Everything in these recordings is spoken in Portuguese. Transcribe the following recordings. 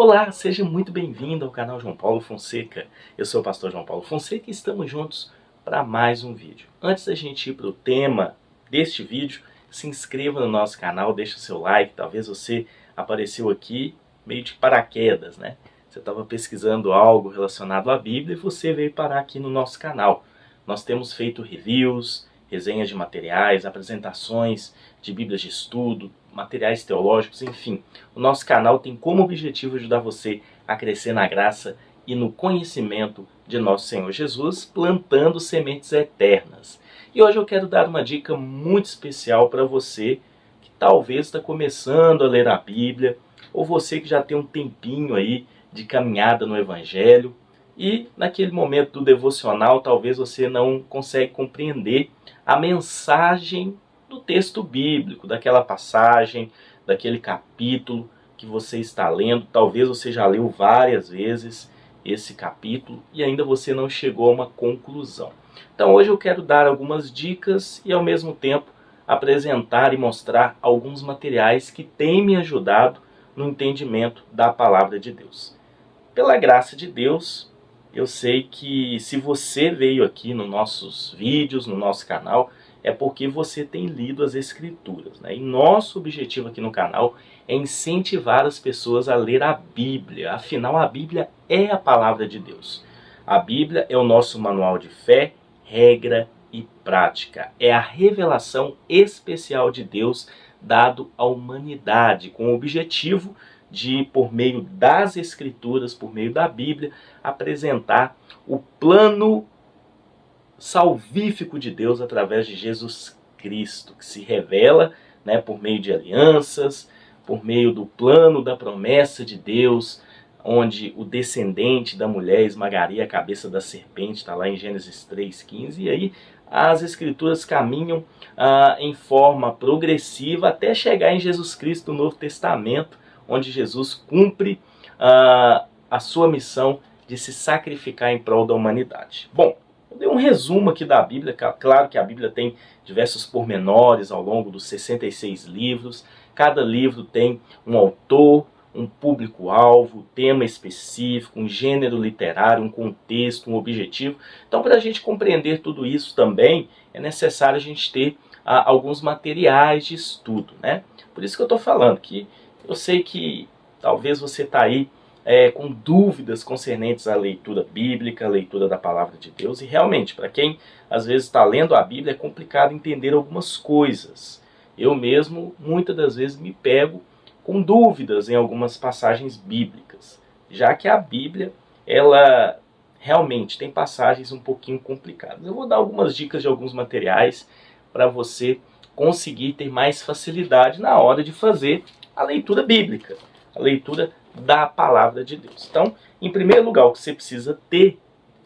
Olá, seja muito bem-vindo ao canal João Paulo Fonseca. Eu sou o pastor João Paulo Fonseca e estamos juntos para mais um vídeo. Antes da gente ir para o tema deste vídeo, se inscreva no nosso canal, deixe o seu like. Talvez você apareceu aqui meio de paraquedas, né? Você estava pesquisando algo relacionado à Bíblia e você veio parar aqui no nosso canal. Nós temos feito reviews, resenhas de materiais, apresentações de Bíblias de estudo, materiais teológicos, enfim. O nosso canal tem como objetivo ajudar você a crescer na graça e no conhecimento de nosso Senhor Jesus, plantando sementes eternas. E hoje eu quero dar uma dica muito especial para você que talvez está começando a ler a Bíblia, ou você que já tem um tempinho aí de caminhada no Evangelho, e naquele momento do devocional talvez você não consegue compreender a mensagem do texto bíblico, daquela passagem, daquele capítulo que você está lendo. Talvez você já leu várias vezes esse capítulo e ainda você não chegou a uma conclusão. Então hoje eu quero dar algumas dicas e ao mesmo tempo apresentar e mostrar alguns materiais que têm me ajudado no entendimento da palavra de Deus. Pela graça de Deus, eu sei que se você veio aqui nos nossos vídeos, no nosso canal, é porque você tem lido as Escrituras, né? E nosso objetivo aqui no canal é incentivar as pessoas a ler a Bíblia. Afinal, a Bíblia é a palavra de Deus. A Bíblia é o nosso manual de fé, regra e prática. É a revelação especial de Deus dado à humanidade, com o objetivo de, por meio das Escrituras, por meio da Bíblia, apresentar o plano salvífico de Deus através de Jesus Cristo, que se revela, né, por meio de alianças, por meio do plano da promessa de Deus, onde o descendente da mulher esmagaria a cabeça da serpente, está lá em Gênesis 3,15, e aí as Escrituras caminham em forma progressiva até chegar em Jesus Cristo no Novo Testamento, onde Jesus cumpre a sua missão de se sacrificar em prol da humanidade. Bom, eu dei um resumo aqui da Bíblia. Claro que a Bíblia tem diversos pormenores ao longo dos 66 livros. Cada livro tem um autor, um público-alvo, tema específico, um gênero literário, um contexto, um objetivo. Então, para a gente compreender tudo isso também, é necessário a gente ter alguns materiais de estudo, né? Por isso que eu estou falando que eu sei que talvez você está aí com dúvidas concernentes à leitura bíblica, à leitura da palavra de Deus. E realmente, para quem às vezes está lendo a Bíblia, é complicado entender algumas coisas. Eu mesmo, muitas das vezes, me pego com dúvidas em algumas passagens bíblicas, já que a Bíblia, ela realmente tem passagens um pouquinho complicadas. Eu vou dar algumas dicas de alguns materiais para você conseguir ter mais facilidade na hora de fazer a leitura bíblica, a leitura da palavra de Deus. Então, em primeiro lugar, o que você precisa ter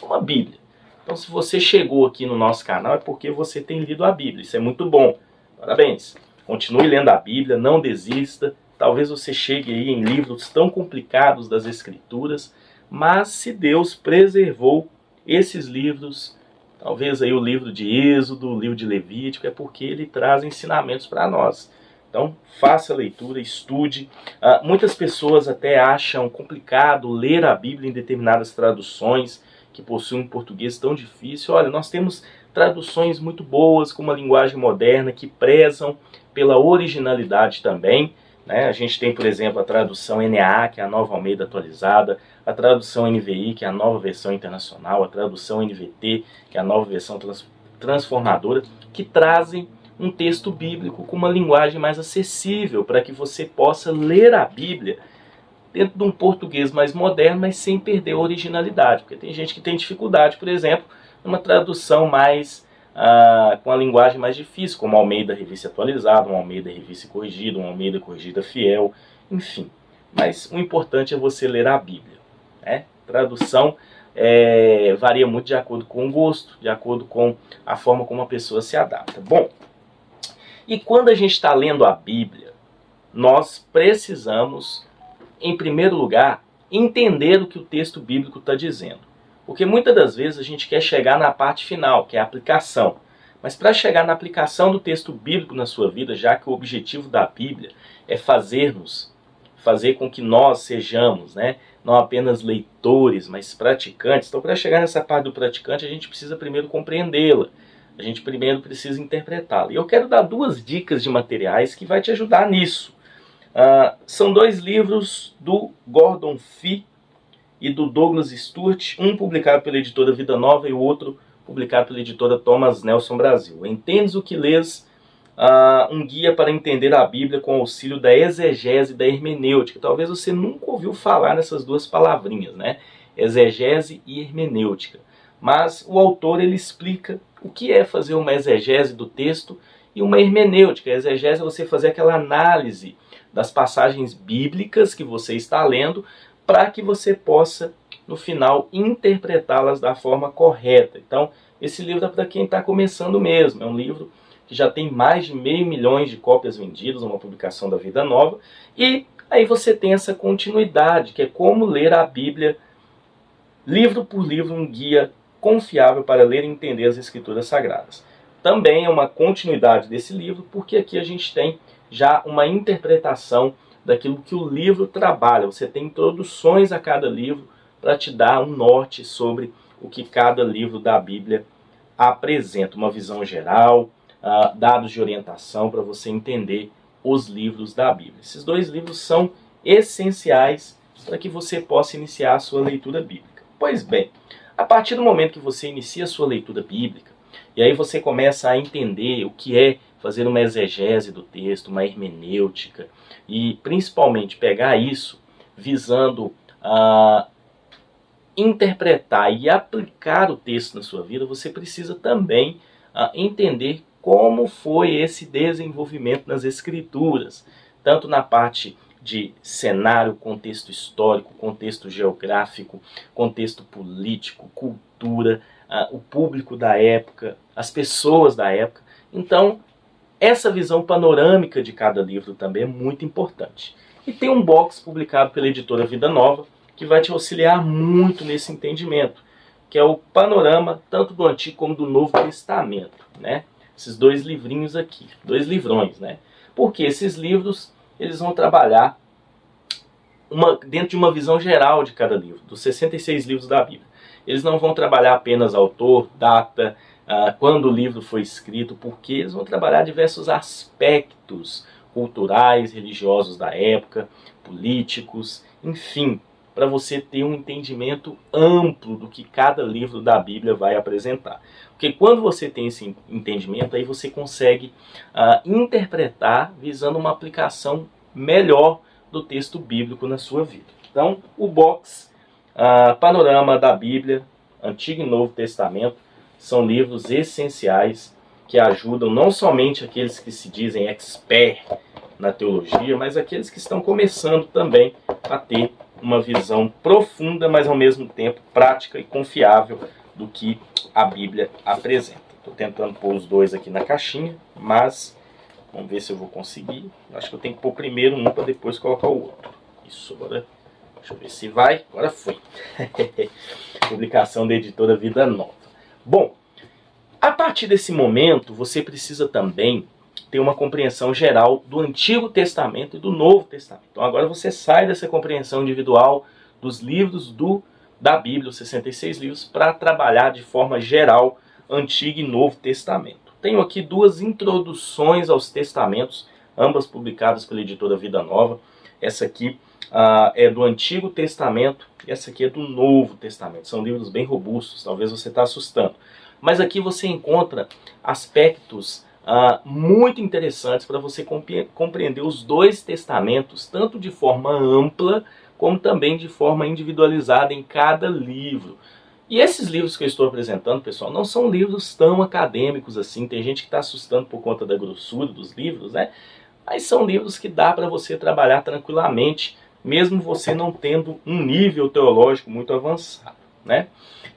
é uma Bíblia. Então, se você chegou aqui no nosso canal, é porque você tem lido a Bíblia. Isso é muito bom. Parabéns. Continue lendo a Bíblia, não desista. Talvez você chegue aí em livros tão complicados das Escrituras, mas se Deus preservou esses livros, talvez aí o livro de Êxodo, o livro de Levítico, é porque ele traz ensinamentos para nós. Então, faça a leitura, estude. Muitas pessoas até acham complicado ler a Bíblia em determinadas traduções que possuem um português tão difícil. Olha, nós temos traduções muito boas, com uma linguagem moderna, que prezam pela originalidade também, né? A gente tem, por exemplo, a tradução NAA, que é a Nova Almeida Atualizada, a tradução NVI, que é a Nova Versão Internacional, a tradução NVT, que é a Nova Versão Transformadora, que trazem um texto bíblico com uma linguagem mais acessível, para que você possa ler a Bíblia dentro de um português mais moderno, mas sem perder a originalidade. Porque tem gente que tem dificuldade, por exemplo, numa tradução mais com a linguagem mais difícil, como Almeida Revista Atualizada, uma Almeida Revista Corrigida, uma Almeida Corrigida Fiel, enfim. Mas o importante é você ler a Bíblia, né? Tradução varia muito de acordo com o gosto, de acordo com a forma como a pessoa se adapta. Bom, e quando a gente está lendo a Bíblia, nós precisamos, em primeiro lugar, entender o que o texto bíblico está dizendo. Porque muitas das vezes a gente quer chegar na parte final, que é a aplicação. Mas para chegar na aplicação do texto bíblico na sua vida, já que o objetivo da Bíblia é fazer-nos fazer com que nós sejamos, né, não apenas leitores, mas praticantes. Então, para chegar nessa parte do praticante, a gente precisa primeiro compreendê-la. A gente primeiro precisa interpretá-la. E eu quero dar 2 dicas de materiais que vai te ajudar nisso. São 2 livros do Gordon Fee e do Douglas Stewart, um publicado pela editora Vida Nova e o outro publicado pela editora Thomas Nelson Brasil. Entendes o que lês? Um guia para entender a Bíblia com auxílio da exegese e da hermenêutica. Talvez você nunca ouviu falar nessas 2 palavrinhas, né? Exegese e hermenêutica. Mas o autor ele explica o que é fazer uma exegese do texto e uma hermenêutica. A exegese é você fazer aquela análise das passagens bíblicas que você está lendo para que você possa, no final, interpretá-las da forma correta. Então, esse livro é para quem está começando mesmo. É um livro que já tem mais de 500 mil de cópias vendidas, uma publicação da Vida Nova. E aí você tem essa continuidade, que é como ler a Bíblia, livro por livro, um guia confiável para ler e entender as Escrituras Sagradas. Também é uma continuidade desse livro, porque aqui a gente tem já uma interpretação daquilo que o livro trabalha. Você tem introduções a cada livro para te dar um norte sobre o que cada livro da Bíblia apresenta. Uma visão geral, dados de orientação para você entender os livros da Bíblia. Esses 2 livros são essenciais para que você possa iniciar a sua leitura bíblica. Pois bem, a partir do momento que você inicia a sua leitura bíblica, e aí você começa a entender o que é fazer uma exegese do texto, uma hermenêutica, e principalmente pegar isso visando interpretar e aplicar o texto na sua vida, você precisa também entender como foi esse desenvolvimento nas Escrituras, tanto na parte de cenário, contexto histórico, contexto geográfico, contexto político, cultura, o público da época, as pessoas da época. Então, essa visão panorâmica de cada livro também é muito importante. E tem um box publicado pela editora Vida Nova que vai te auxiliar muito nesse entendimento, que é o panorama tanto do Antigo como do Novo Testamento, né? Esses 2 livrinhos aqui, 2 livrões, né? Porque esses livros eles vão trabalhar dentro de uma visão geral de cada livro, dos 66 livros da Bíblia. Eles não vão trabalhar apenas autor, data, quando o livro foi escrito, porque eles vão trabalhar diversos aspectos culturais, religiosos da época, políticos, enfim, para você ter um entendimento amplo do que cada livro da Bíblia vai apresentar. Porque quando você tem esse entendimento, aí você consegue interpretar visando uma aplicação melhor do texto bíblico na sua vida. Então, o box Panorama da Bíblia, Antigo e Novo Testamento, são livros essenciais que ajudam não somente aqueles que se dizem expert na teologia, mas aqueles que estão começando também a ter uma visão profunda, mas ao mesmo tempo prática e confiável do que a Bíblia apresenta. Estou tentando pôr os 2 aqui na caixinha, mas vamos ver se eu vou conseguir. Acho que eu tenho que pôr primeiro um para depois colocar o outro. Isso, agora deixa eu ver se vai. Agora foi. Publicação da editora Vida Nova. Bom, a partir desse momento, você precisa também ter uma compreensão geral do Antigo Testamento e do Novo Testamento. Então agora você sai dessa compreensão individual dos livros da Bíblia, os 66 livros, para trabalhar de forma geral Antigo e Novo Testamento. Tenho aqui 2 introduções aos testamentos, ambas publicadas pela editora Vida Nova. Essa aqui é do Antigo Testamento e essa aqui é do Novo Testamento. São livros bem robustos, talvez você está assustando. Mas aqui você encontra aspectos muito interessantes para você compreender os 2 testamentos, tanto de forma ampla, como também de forma individualizada em cada livro. E esses livros que eu estou apresentando, pessoal, não são livros tão acadêmicos assim. Tem gente que está assustando por conta da grossura dos livros, né? Mas são livros que dá para você trabalhar tranquilamente, mesmo você não tendo um nível teológico muito avançado, né?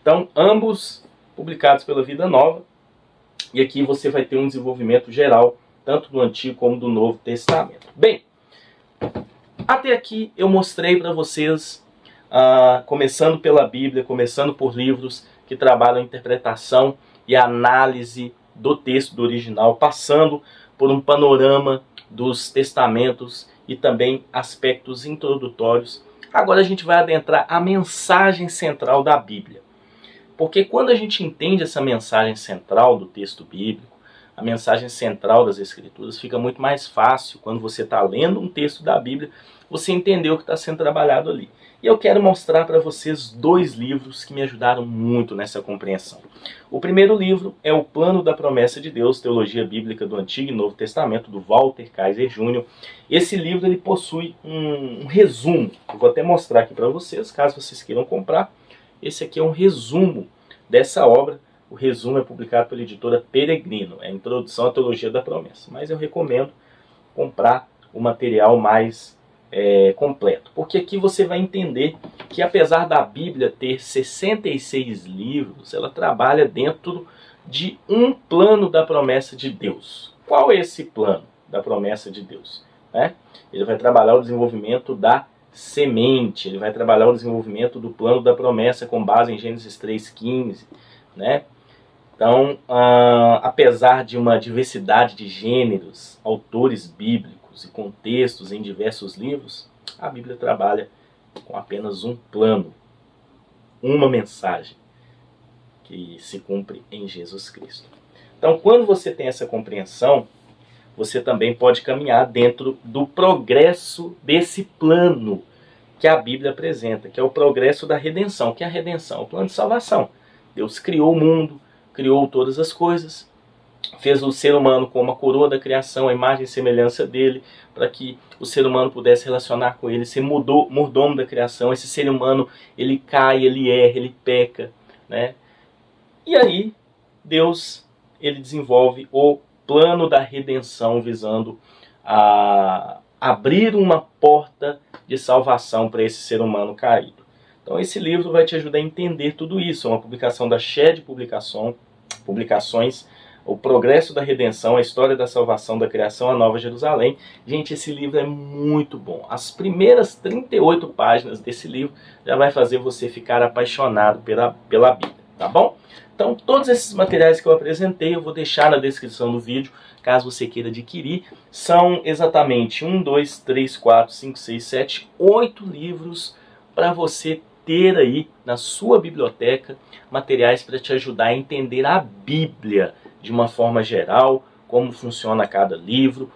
Então, ambos publicados pela Vida Nova. E aqui você vai ter um desenvolvimento geral, tanto do Antigo como do Novo Testamento. Bem, até aqui eu mostrei para vocês, começando pela Bíblia, começando por livros que trabalham a interpretação e a análise do texto do original, passando por um panorama dos testamentos e também aspectos introdutórios. Agora a gente vai adentrar a mensagem central da Bíblia. Porque quando a gente entende essa mensagem central do texto bíblico, a mensagem central das Escrituras, fica muito mais fácil quando você está lendo um texto da Bíblia, você entender o que está sendo trabalhado ali. E eu quero mostrar para vocês 2 livros que me ajudaram muito nessa compreensão. O primeiro livro é O Plano da Promessa de Deus, Teologia Bíblica do Antigo e Novo Testamento, do Walter Kaiser Jr. Esse livro ele possui um resumo. Eu vou até mostrar aqui para vocês, caso vocês queiram comprar. Esse aqui é um resumo dessa obra. O resumo é publicado pela editora Peregrino. É a Introdução à Teologia da Promessa. Mas eu recomendo comprar o material mais completo. Porque aqui você vai entender que apesar da Bíblia ter 66 livros, ela trabalha dentro de um plano da promessa de Deus. Qual é esse plano da promessa de Deus? Ele vai trabalhar o desenvolvimento da semente, ele vai trabalhar o desenvolvimento do plano da promessa com base em Gênesis 3,15, Então, apesar de uma diversidade de gêneros, autores bíblicos e contextos em diversos livros, a Bíblia trabalha com apenas um plano, uma mensagem que se cumpre em Jesus Cristo. Então, quando você tem essa compreensão, você também pode caminhar dentro do progresso desse plano que a Bíblia apresenta, que é o progresso da redenção. Que é a redenção? O plano de salvação. Deus criou o mundo, criou todas as coisas, fez o ser humano como a coroa da criação, a imagem e semelhança dele, para que o ser humano pudesse relacionar com ele, ser mordomo da criação. Esse ser humano, ele cai, ele erra, ele peca, E aí, Deus, ele desenvolve o plano da redenção, visando a abrir uma porta de salvação para esse ser humano caído. Então esse livro vai te ajudar a entender tudo isso. É uma publicação da Shed Publicações, O Progresso da Redenção, a História da Salvação, da Criação, a Nova Jerusalém. Gente, esse livro é muito bom. As primeiras 38 páginas desse livro já vai fazer você ficar apaixonado pela Bíblia, tá bom? Então todos esses materiais que eu apresentei eu vou deixar na descrição do vídeo, caso você queira adquirir. São exatamente 1, 2, 3, 4, 5, 6, 7, 8 livros para você ter aí na sua biblioteca materiais para te ajudar a entender a Bíblia de uma forma geral, como funciona cada livro,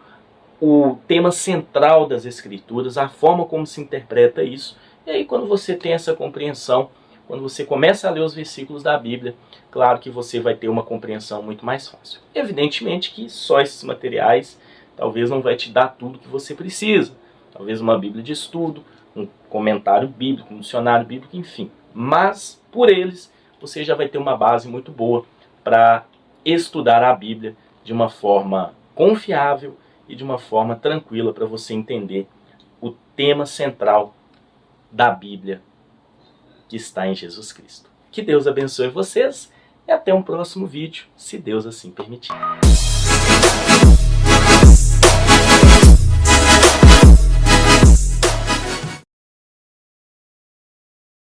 o tema central das Escrituras, a forma como se interpreta isso. E aí quando você tem essa compreensão, quando você começa a ler os versículos da Bíblia, claro que você vai ter uma compreensão muito mais fácil. Evidentemente que só esses materiais talvez não vai te dar tudo que você precisa. Talvez uma Bíblia de estudo, um comentário bíblico, um dicionário bíblico, enfim. Mas, por eles, você já vai ter uma base muito boa para estudar a Bíblia de uma forma confiável e de uma forma tranquila para você entender o tema central da Bíblia que está em Jesus Cristo. Que Deus abençoe vocês e até um próximo vídeo, se Deus assim permitir.